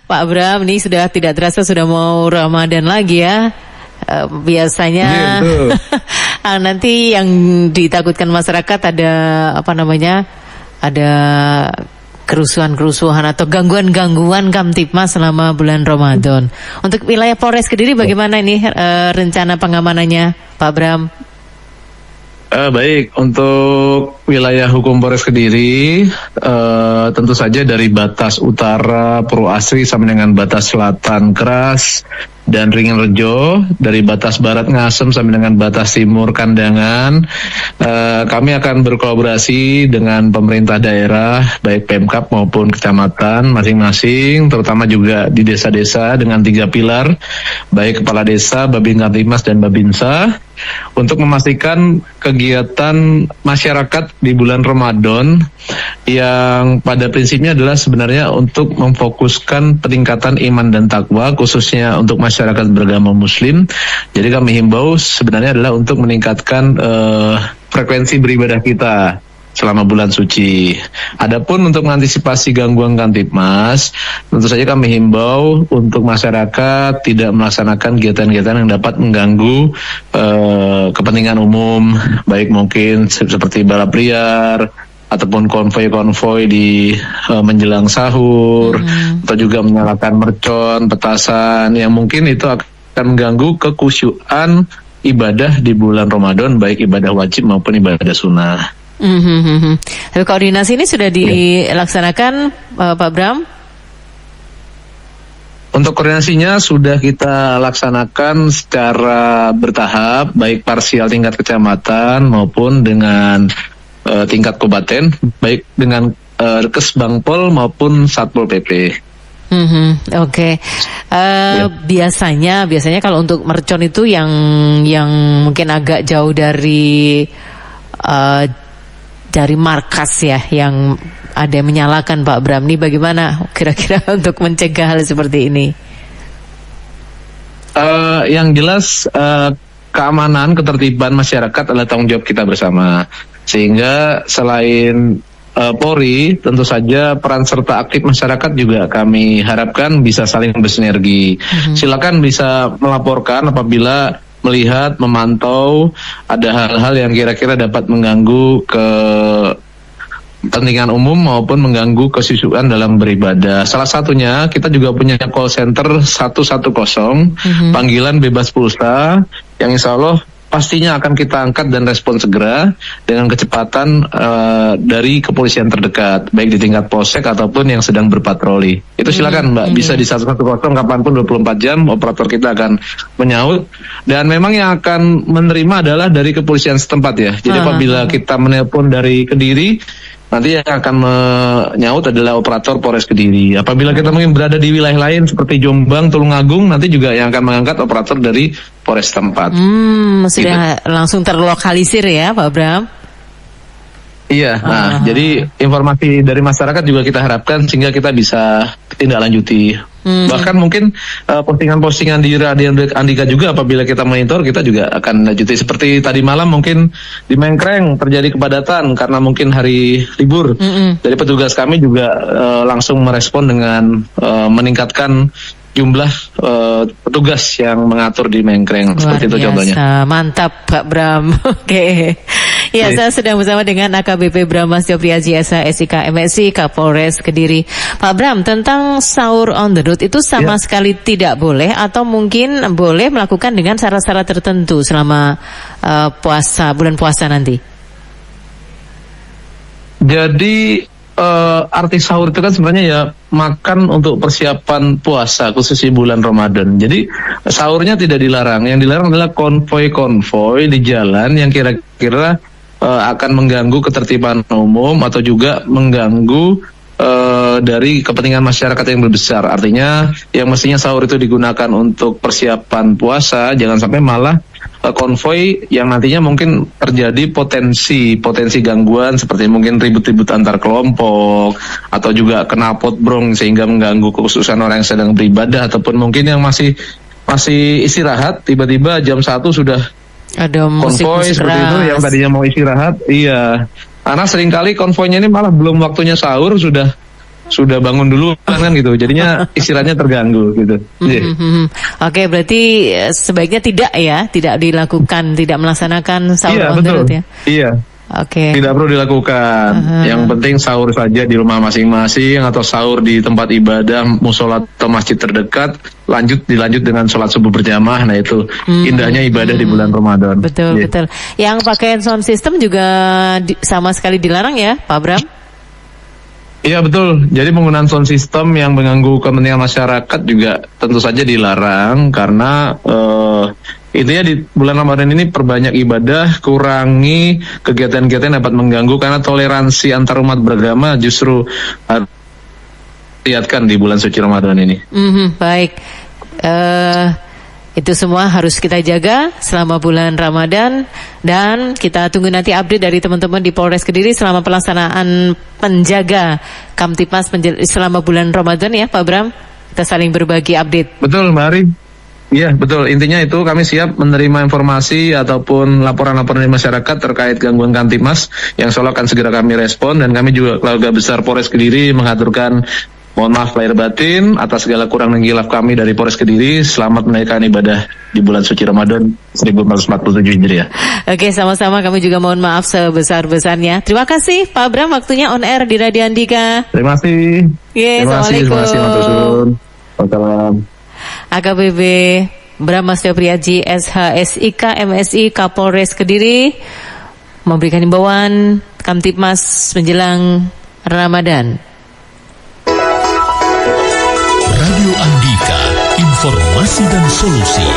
Pak Bram, ini sudah tidak terasa sudah mau Ramadan lagi ya. Biasanya nanti yang ditakutkan masyarakat ada ada kerusuhan-kerusuhan atau gangguan-gangguan Kamtipmas selama bulan Ramadan. Untuk wilayah Polres Kediri bagaimana ini rencana pengamanannya, Pak Bram? Baik, untuk wilayah hukum Polres Kediri, tentu saja dari batas utara Purwoasri sampai dengan batas selatan Keras dan Ringin Rejo, dari batas barat Ngasem sampai dengan batas timur Kandangan, kami akan berkolaborasi dengan pemerintah daerah, baik Pemkab maupun kecamatan masing-masing, terutama juga di desa-desa dengan 3 pilar, baik Kepala Desa, Babin Kamtipmas dan Babinsa, untuk memastikan kegiatan masyarakat di bulan Ramadan yang pada prinsipnya adalah sebenarnya untuk memfokuskan peningkatan iman dan takwa, khususnya untuk masyarakat beragama Muslim. Jadi kami himbau sebenarnya adalah untuk meningkatkan frekuensi beribadah kita selama bulan suci. Adapun untuk mengantisipasi gangguan Kamtipmas, tentu saja kami himbau untuk masyarakat tidak melaksanakan kegiatan-kegiatan yang dapat mengganggu kepentingan umum, baik mungkin seperti balap liar ataupun konvoi-konvoi di menjelang sahur, atau juga menyalakan mercon, petasan yang mungkin itu akan mengganggu kekhusyuan ibadah di bulan Ramadan, baik ibadah wajib maupun ibadah sunnah. Tapi koordinasi ini sudah dilaksanakan, Pak Bram? Untuk koordinasinya sudah kita laksanakan secara bertahap, baik parsial tingkat kecamatan maupun dengan tingkat kabupaten, baik dengan Kesbangpol maupun Satpol PP. Oke. Biasanya kalau untuk mercon itu yang mungkin agak jauh dari markas ya, yang ada yang menyalakan, Pak Bram, nih bagaimana kira-kira untuk mencegah hal seperti ini? Yang jelas keamanan, ketertiban masyarakat adalah tanggung jawab kita bersama. Sehingga selain Polri, tentu saja peran serta aktif masyarakat juga kami harapkan bisa saling bersinergi. Silakan bisa melaporkan apabila melihat, memantau ada hal-hal yang kira-kira dapat mengganggu kepentingan umum maupun mengganggu kesyukuran dalam beribadah. Salah satunya kita juga punya call center 110, panggilan bebas pulsa, yang insya Allah pastinya akan kita angkat dan respon segera dengan kecepatan dari kepolisian terdekat, baik di tingkat polsek ataupun yang sedang berpatroli. Itu silakan Mbak, bisa di 110 kapanpun 24 jam, operator kita akan menyaut. Dan memang yang akan menerima adalah dari kepolisian setempat ya. Jadi apabila kita menelpon dari Kediri, nanti yang akan menyaut adalah operator Polres Kediri. Apabila kita mungkin berada di wilayah lain seperti Jombang, Tulungagung, nanti juga yang akan mengangkat operator dari Polres tempat. Sudah langsung terlokalisir ya, Pak Bram? Iya, jadi informasi dari masyarakat juga kita harapkan sehingga kita bisa tindak lanjuti. Bahkan mungkin postingan-postingan di Radio Andika juga apabila kita monitor, kita juga akan lanjuti. Seperti tadi malam mungkin di Mengkreng terjadi kepadatan karena mungkin hari libur. Jadi petugas kami juga langsung merespon dengan meningkatkan jumlah petugas yang mengatur di Mengkreng. Seperti itu contohnya. Mantap Pak Bram. Oke. Ya, saya sedang bersama dengan AKBP Bramasjo Priajiasa SIK MSI Kapolres Kediri. Pak Bram, tentang sahur on the road itu sama sekali tidak boleh atau mungkin boleh melakukan dengan syarat-syarat tertentu selama bulan puasa nanti? Jadi arti sahur itu kan sebenarnya ya makan untuk persiapan puasa khususnya bulan Ramadan. Jadi sahurnya tidak dilarang. Yang dilarang adalah konvoi-konvoi di jalan yang kira-kira akan mengganggu ketertiban umum atau juga mengganggu dari kepentingan masyarakat yang besar. Artinya yang mestinya sahur itu digunakan untuk persiapan puasa, jangan sampai malah konvoi yang nantinya mungkin terjadi potensi gangguan seperti mungkin ribut-ribut antar kelompok atau juga knalpot brong sehingga mengganggu kekhususan orang yang sedang beribadah ataupun mungkin yang masih istirahat tiba-tiba jam 1 sudah ada konvoi seperti itu yang tadinya mau istirahat. Iya. Karena seringkali konvoinya ini malah belum waktunya sahur sudah sudah bangun dulu kan gitu. Jadinya istirahatnya terganggu gitu. Oke, berarti sebaiknya tidak dilakukan, tidak melaksanakan sahur Iya, on the betul. road ya. Iya. Oke. Tidak perlu dilakukan. Yang penting sahur saja di rumah masing-masing atau sahur di tempat ibadah, musola atau masjid terdekat. Dilanjut dengan sholat subuh berjamaah. Nah itu indahnya ibadah di bulan Ramadan. Betul, Iya. betul. Yang pakai sound system juga sama sekali dilarang ya, Pak Bram? Iya betul. Jadi penggunaan sound system yang mengganggu kepentingan masyarakat juga tentu saja dilarang karena intinya di bulan Ramadan ini perbanyak ibadah, kurangi kegiatan-kegiatan yang dapat mengganggu karena toleransi antar umat beragama justru lihatkan di bulan suci Ramadan ini. Baik. Itu semua harus kita jaga selama bulan Ramadan dan kita tunggu nanti update dari teman-teman di Polres Kediri selama pelaksanaan penjaga Kamtipmas selama bulan Ramadan ya Pak Bram. Kita saling berbagi update. Betul Mbak Ari. Iya betul, intinya itu kami siap menerima informasi ataupun laporan-laporan dari masyarakat terkait gangguan Kamtipmas yang selalu akan segera kami respon dan kami juga keluarga besar Polres Kediri mengaturkan mohon maaf lahir batin atas segala kurang dan khilaf kami dari Polres Kediri. Selamat menaikkan ibadah di bulan suci Ramadan 1447 Hijriah. Oke, sama-sama kami juga mohon maaf sebesar-besarnya. Terima kasih Pak Bram, waktunya on air di Radio Andika. Terima kasih. Terima kasih. Assalamualaikum. Wassalam. AKBP Bram Mastio Priaji SHSIK MSI Kapolres Kediri memberikan himbauan Kamtipmas menjelang Ramadan. Radio Andika, informasi dan solusi.